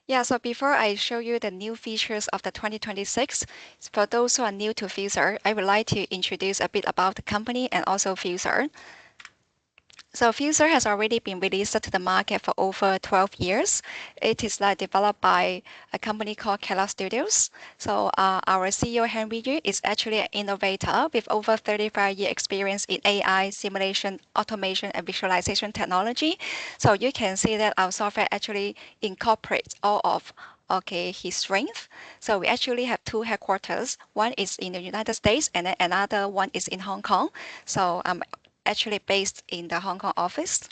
Yeah, so before I show you the new features of the 2026, for those who are new to Fuzor, I would like to introduce a bit about the company and also Fuzor. So Fuzor has already been released to the market for over 12 years. It is developed by a company called Kela Studios. So our CEO Henry Yu is actually an innovator with over 35-year experience in AI, simulation, automation, and visualization technology. So you can see that our software actually incorporates all of his strength. So we actually have two headquarters. One is in the United States, and then another one is in Hong Kong. So actually based in the Hong Kong office.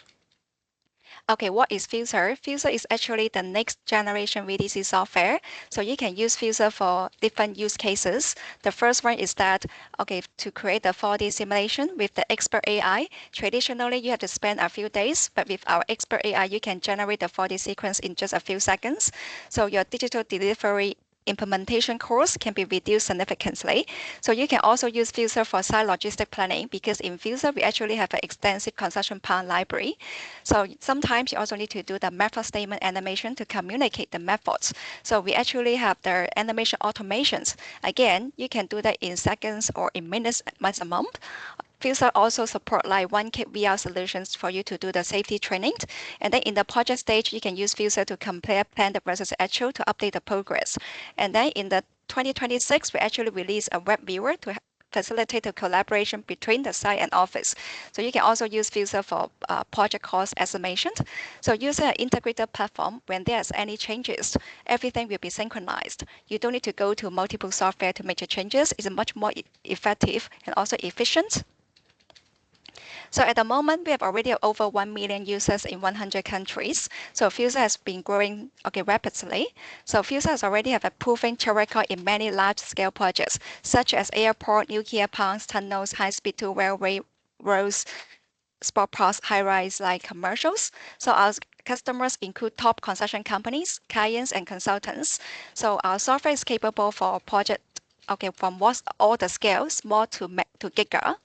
Okay, what is Fuzor? Fuzor is actually the next generation VDC software. So you can use Fuzor for different use cases. The first one is that, to create the 4D simulation with the expert AI, traditionally you have to spend a few days, but with our expert AI, you can generate the 4D sequence in just a few seconds. So your digital delivery implementation cost can be reduced significantly. So you can also use Fuzor for site logistic planning because in Fuzor we actually have an extensive construction plan library. So sometimes you also need to do the method statement animation to communicate the methods. So we actually have the animation automations. Again, you can do that in seconds or in minutes maximum. Fuzor also support like 1K VR solutions for you to do the safety training. And then in the project stage, you can use Fuzor to compare planned versus actual to update the progress. And then in the 2026, we actually release a web viewer to facilitate the collaboration between the site and office. So you can also use Fuzor for project cost estimation. So using an integrated platform, when there's any changes, everything will be synchronized. You don't need to go to multiple software to make the changes. It's much more effective and also efficient. So at the moment, we have already over 1 million users in 100 countries. So Fuzor has been growing rapidly. So Fuzor has already have a proven track record in many large-scale projects, such as airport, nuclear plants, tunnels, high-speed to railway, roads, sport parks, high-rise like commercials. So our customers include top construction companies, clients, and consultants. So our software is capable for project from all the scales, small to giga.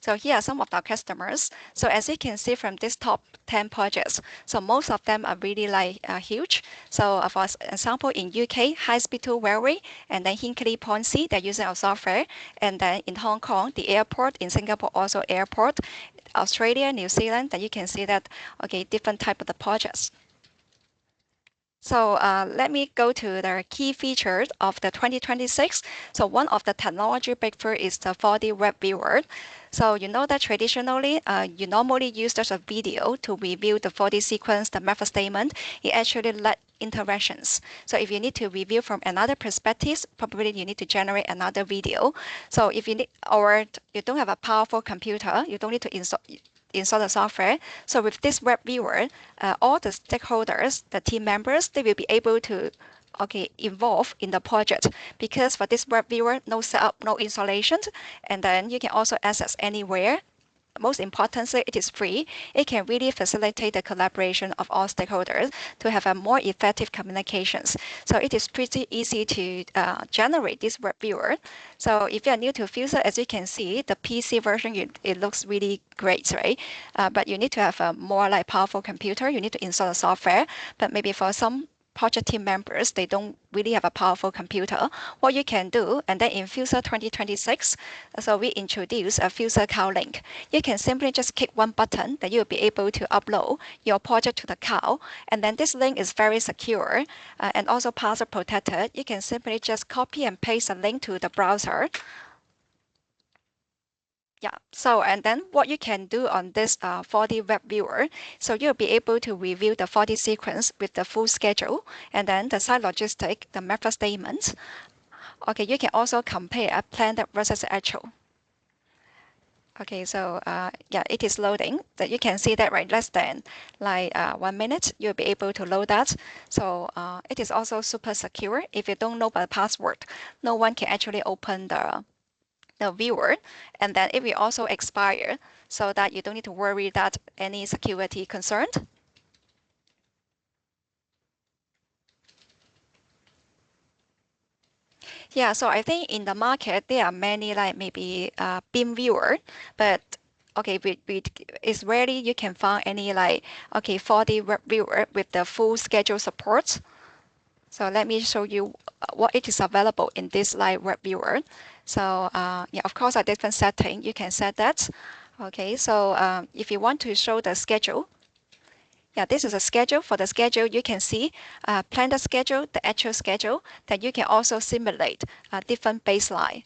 So here are some of our customers. So as you can see from this top 10 projects, so most of them are really huge. So for example, in UK, High Speed 2 Railway, and then Hinkley Point C, they're using our software. And then in Hong Kong, the airport, in Singapore also airport, Australia, New Zealand, then you can see that, different type of the projects. So let me go to the key features of the 2026. So one of the technology breakthrough is the 4D web viewer. So you know that traditionally, you normally use just a video to review the 4D sequence, the method statement. It actually let interactions. So if you need to review from another perspective, probably you need to generate another video. So if you need, or you don't have a powerful computer, you don't need to install the software. So with this web viewer, all the stakeholders, the team members, they will be able to involve in the project because for this web viewer, no setup, no installation, and then you can also access anywhere. Most importantly, it is free. It can really facilitate the collaboration of all stakeholders to have a more effective communications. So it is pretty easy to generate this web viewer. So if you are new to Fuzor, as you can see, the PC version, it looks really great, right? But you need to have a more powerful computer. You need to install the software. But maybe for some project team members, they don't really have a powerful computer. What you can do, and then in Fuzor 2026, so we introduce a Fuzor cloud link. You can simply just click one button that you'll be able to upload your project to the cloud. And then this link is very secure and also password protected. You can simply just copy and paste a link to the browser. Yeah, so and then what you can do on this 4D web viewer, so you'll be able to review the 4D sequence with the full schedule and then the site logistic, the method statements. Okay, you can also compare planned versus actual. Okay, so yeah, it is loading. That you can see that right less than 1 minute, you'll be able to load that. So it is also super secure. If you don't know the password, no one can actually open the viewer, and then it will also expire so that you don't need to worry that any security concern. Yeah, so I think in the market there are many maybe beam viewer, but it's rarely you can find any like 4D web viewer with the full schedule support. So let me show you what it is available in this like web viewer. So yeah, of course, a different setting you can set that. Okay, so if you want to show the schedule, yeah, this is a schedule. For the schedule, you can see plan the schedule, the actual schedule. Then you can also simulate a different baseline.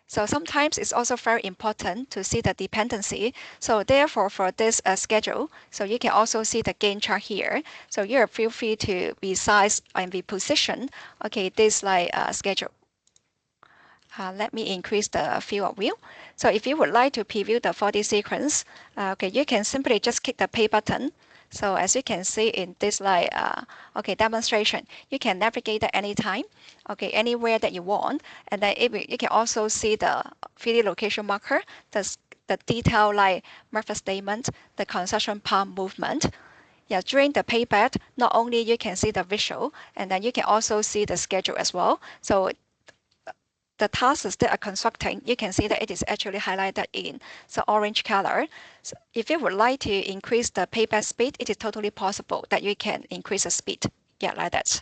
So sometimes it's also very important to see the dependency. So therefore, for this schedule, so you can also see the gain chart here. So you feel free to resize and reposition, this like schedule. Let me increase the field of view. So if you would like to preview the 4D sequence, you can simply just click the play button. So as you can see in this like demonstration, you can navigate at any time, anywhere that you want, and then you can also see the 3D location marker, the detail like method statement, the concession palm movement. Yeah, during the playback, not only you can see the visual, and then you can also see the schedule as well. So the tasks that are constructing, you can see that it is actually highlighted in the orange color. So if you would like to increase the payback speed, it is totally possible that you can increase the speed. Yeah, like that.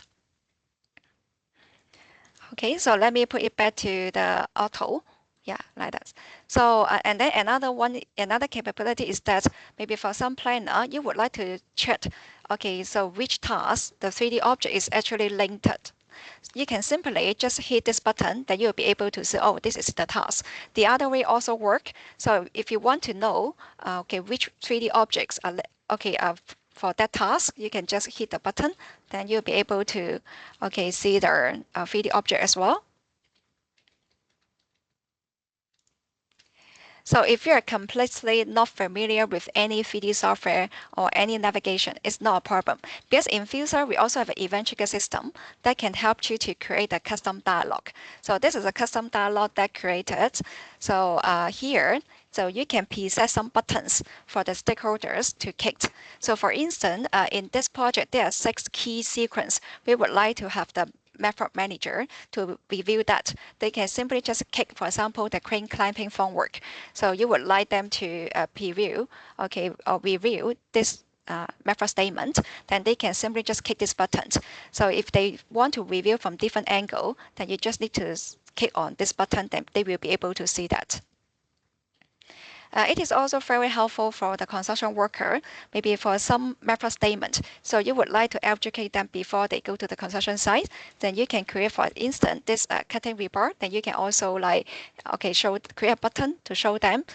Okay, so let me put it back to the auto. Yeah, like that. So and then another capability is that maybe for some planner, you would like to check, so which task the 3D object is actually linked. You can simply just hit this button, then you'll be able to see, oh, this is the task. The other way also work. So if you want to know, which 3D objects are, for that task, you can just hit the button, then you'll be able to, see the 3D object as well. So if you're completely not familiar with any 3D software or any navigation, it's not a problem. Because in Fuzor, we also have an event trigger system that can help you to create a custom dialog. So this is a custom dialog that created. So here, so you can preset some buttons for the stakeholders to click. So for instance, in this project, there are 6 key sequences. We would like to have the method manager to review that. They can simply just click, for example, the crane climbing formwork. So you would like them to preview, or review this method statement, then they can simply just click this button. So if they want to review from different angle, then you just need to click on this button, then they will be able to see that. It is also very helpful for the construction worker, maybe for some method statement. So you would like to educate them before they go to the construction site. Then you can create, for instance, this cutting report. Then you can also create a button to show them.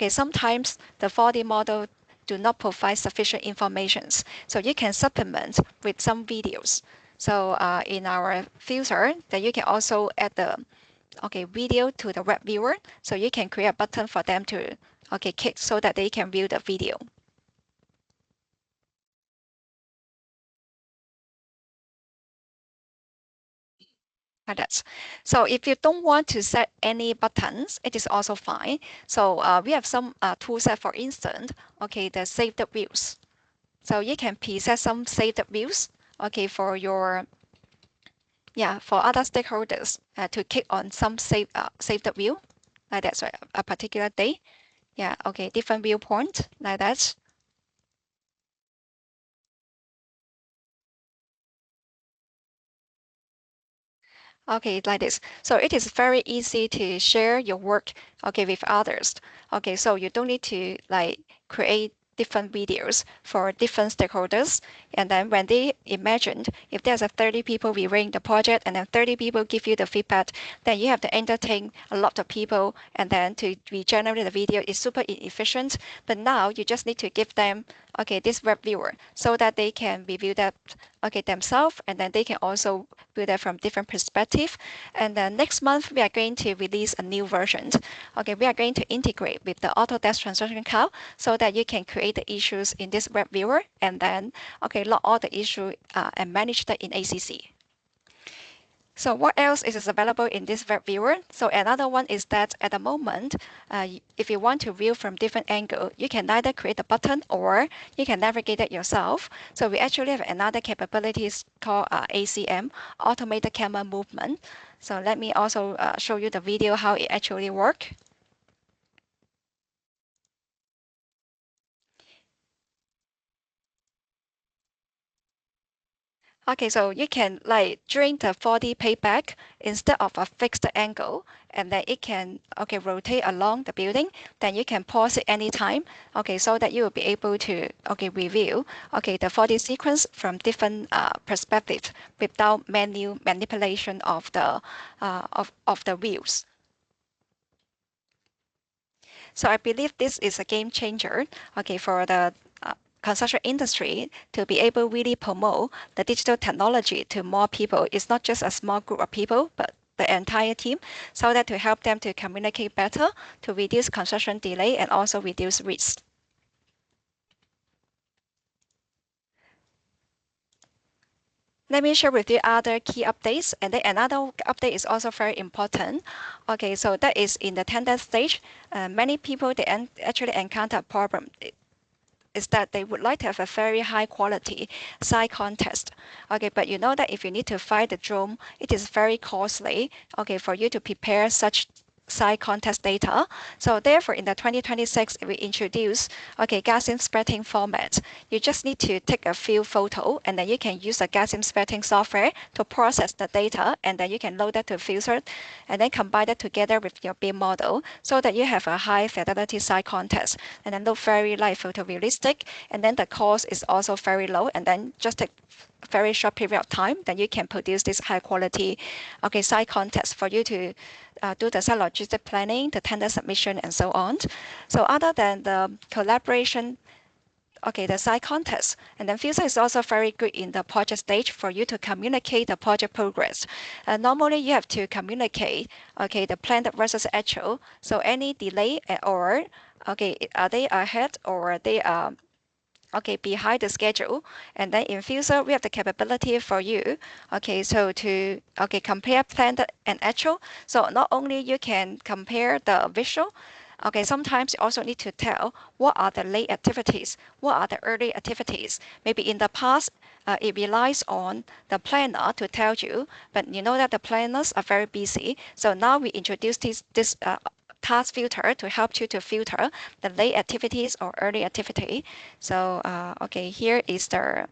Sometimes the 4D model do not provide sufficient information. So you can supplement with some videos. So in our filter, then you can also add the video to the web viewer. So you can create a button for them to click so that they can view the video. Like that. So if you don't want to set any buttons, it is also fine. So we have some tool set, for instance, the saved views. So you can preset some saved views, for your for other stakeholders to click on some saved view, like that, so a particular day. Yeah, different viewpoint, like that. Like this. So it is very easy to share your work, with others. So you don't need to like create different videos for different stakeholders. And then when they imagined, if there's a 30 people reviewing the project and then 30 people give you the feedback, then you have to entertain a lot of people and then to regenerate the video is super inefficient. But now you just need to give them this web viewer so that they can review that themselves, and then they can also view that from different perspective. And then next month we are going to release a new version. We are going to integrate with the Autodesk Transaction Cloud so that you can create the issues in this web viewer and then log all the issue and manage that in ACC. So what else is available in this web viewer? So another one is that at the moment, if you want to view from different angle, you can either create a button or you can navigate it yourself. So we actually have another capabilities called ACM, Automated Camera Movement. So let me also show you the video how it actually works. Okay, so you can like during the 4D payback, instead of a fixed angle, and then it can rotate along the building, then you can pause it anytime. Okay, so that you will be able to review the 4D sequence from different perspectives without manual manipulation of the of the views. So I believe this is a game changer, for the construction industry to be able to really promote the digital technology to more people. It's not just a small group of people, but the entire team, so that to help them to communicate better, to reduce construction delay and also reduce risk. Let me share with you other key updates, and then another update is also very important. Okay, so that is in the tender stage. Many people they actually encounter a problem is that they would like to have a very high quality site contest. Okay, but you know that if you need to fly the drone, it is very costly. Okay, for you to prepare such site contest data. So therefore, in the 2026, we introduce Gaussian splatting format. You just need to take a few photos, and then you can use the Gaussian splatting software to process the data, and then you can load that to Fuzor, and then combine it together with your BIM model, so that you have a high fidelity site contest, and then look very like photorealistic, and then the cost is also very low, and then just take very short period of time, then you can produce this high quality site contest for you to do the site logistic planning, the tender submission, and so on. So other than the collaboration, the site contest, and then Fuzor is also very good in the project stage for you to communicate the project progress. Normally, you have to communicate the planned versus actual. So any delay or are they ahead or they are behind the schedule, and then in Fuzor we have the capability for you so to compare planned and actual. So not only you can compare the visual, sometimes you also need to tell what are the late activities, what are the early activities. Maybe in the past it relies on the planner to tell you, but you know that the planners are very busy, so now we introduce this task filter to help you to filter the late activities or early activity. So here is the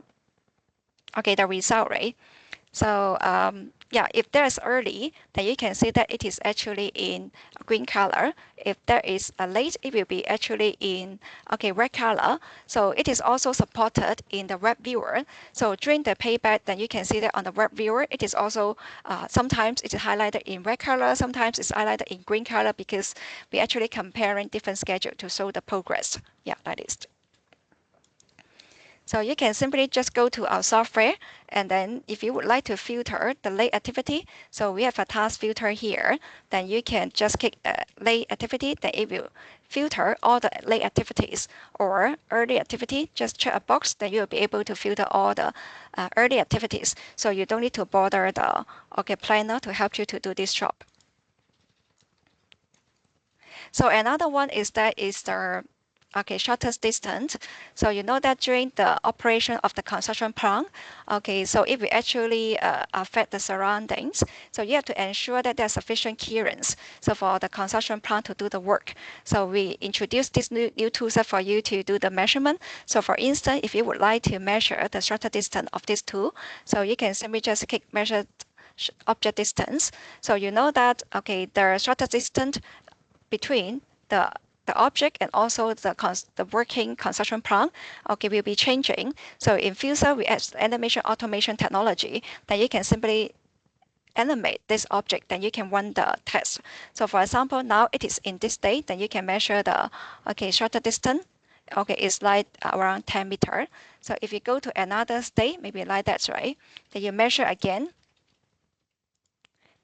result, right? So yeah, if there's early, then you can see that it is actually in green color. If there is a late, it will be actually in red color. So it is also supported in the web viewer. So during the payback, then you can see that on the web viewer, it is also sometimes it is highlighted in red color, sometimes it's highlighted in green color, because we actually comparing different schedule to show the progress. Yeah, that is. So you can simply just go to our software, and then if you would like to filter the late activity, so we have a task filter here, then you can just click late activity, then it will filter all the late activities. Or early activity, just check a box, then you'll be able to filter all the early activities. So you don't need to bother the planner to help you to do this job. So another one is the shortest distance. So you know that during the operation of the construction plant, so it will actually affect the surroundings. So you have to ensure that there's sufficient clearance. So for the construction plant to do the work. So we introduced this new toolset for you to do the measurement. So for instance, if you would like to measure the shutter distance of this tool, so you can simply just click measure object distance. So you know that the shutter distance between the object and also the working construction plant will be changing. So in Fuzor, we add animation automation technology that you can simply animate this object, then you can run the test. So for example, now it is in this state, then you can measure the shutter distance. It's like around 10 meters. So if you go to another state, maybe like that, right? Then you measure again.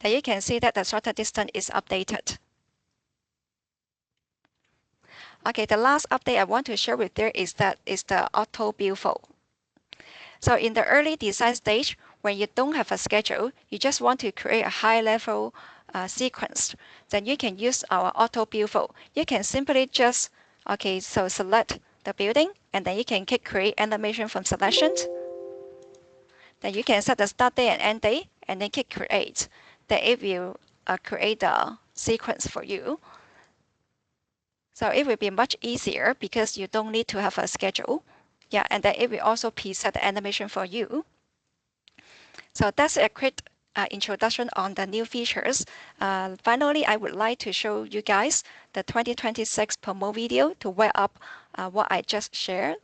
Then you can see that the shutter distance is updated. The last update I want to share with you is the auto billfold. So in the early design stage, when you don't have a schedule, you just want to create a high-level sequence, then you can use our auto billfold. You can simply just so select the building, and then you can click create animation from selections. Then you can set the start date and end date, and then click create. Then it will create the sequence for you. So it will be much easier because you don't need to have a schedule. Yeah, and then it will also preset the animation for you. So that's a quick introduction on the new features. Finally, I would like to show you guys the 2026 promo video to wrap up what I just shared.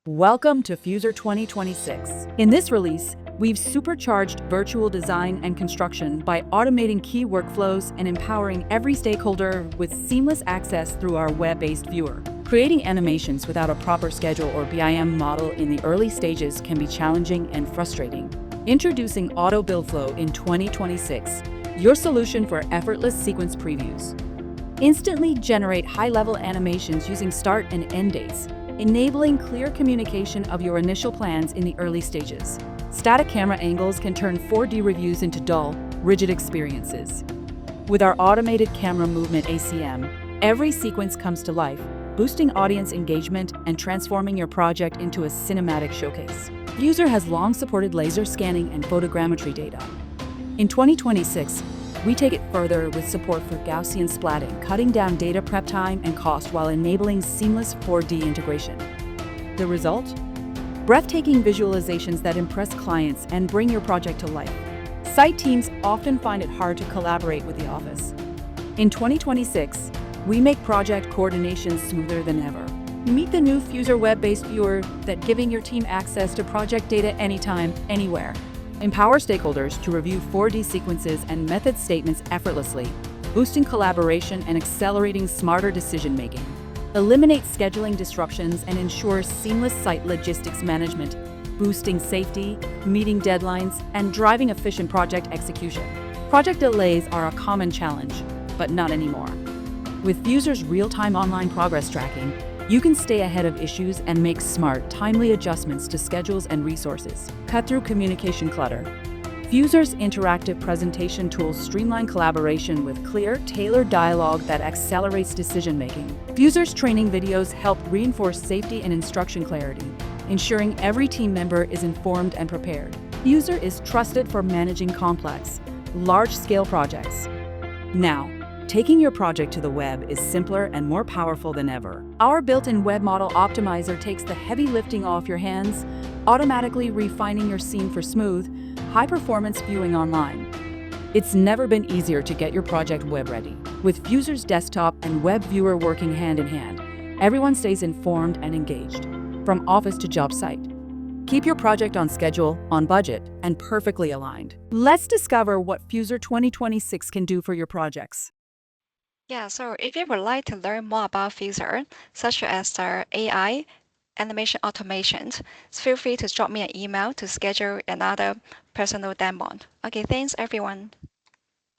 Welcome to Fuzor 2026. In this release, we've supercharged virtual design and construction by automating key workflows and empowering every stakeholder with seamless access through our web-based viewer. Creating animations without a proper schedule or BIM model in the early stages can be challenging and frustrating. Introducing Auto Build Flow in 2026, your solution for effortless sequence previews. Instantly generate high-level animations using start and end dates, enabling clear communication of your initial plans in the early stages. Static camera angles can turn 4D reviews into dull, rigid experiences. With our automated camera movement ACM, every sequence comes to life, boosting audience engagement and transforming your project into a cinematic showcase. Fuzor has long supported laser scanning and photogrammetry data. In 2026, we take it further with support for Gaussian Splatting, cutting down data prep time and cost while enabling seamless 4D integration. The result? Breathtaking visualizations that impress clients and bring your project to life. Site teams often find it hard to collaborate with the office. In 2026, we make project coordination smoother than ever. Meet the new Fuzor web-based viewer that giving your team access to project data anytime, anywhere. Empower stakeholders to review 4D sequences and method statements effortlessly, boosting collaboration and accelerating smarter decision-making. Eliminate scheduling disruptions and ensure seamless site logistics management, boosting safety, meeting deadlines, and driving efficient project execution. Project delays are a common challenge, but not anymore. With Fuzor's real-time online progress tracking, you can stay ahead of issues and make smart, timely adjustments to schedules and resources. Cut through communication clutter. Fuzor's interactive presentation tools streamline collaboration with clear, tailored dialogue that accelerates decision-making. Fuzor's training videos help reinforce safety and instruction clarity, ensuring every team member is informed and prepared. Fuzor is trusted for managing complex, large-scale projects. Now, taking your project to the web is simpler and more powerful than ever. Our built-in web model optimizer takes the heavy lifting off your hands, automatically refining your scene for smooth, high-performance viewing online. It's never been easier to get your project web-ready. With Fuzor's desktop and web viewer working hand-in-hand, everyone stays informed and engaged, from office to job site. Keep your project on schedule, on budget, and perfectly aligned. Let's discover what Fuzor 2026 can do for your projects. Yeah, so if you would like to learn more about Fuzor, such as AI, animation automation, feel free to drop me an email to schedule another personal demo. Okay, thanks everyone.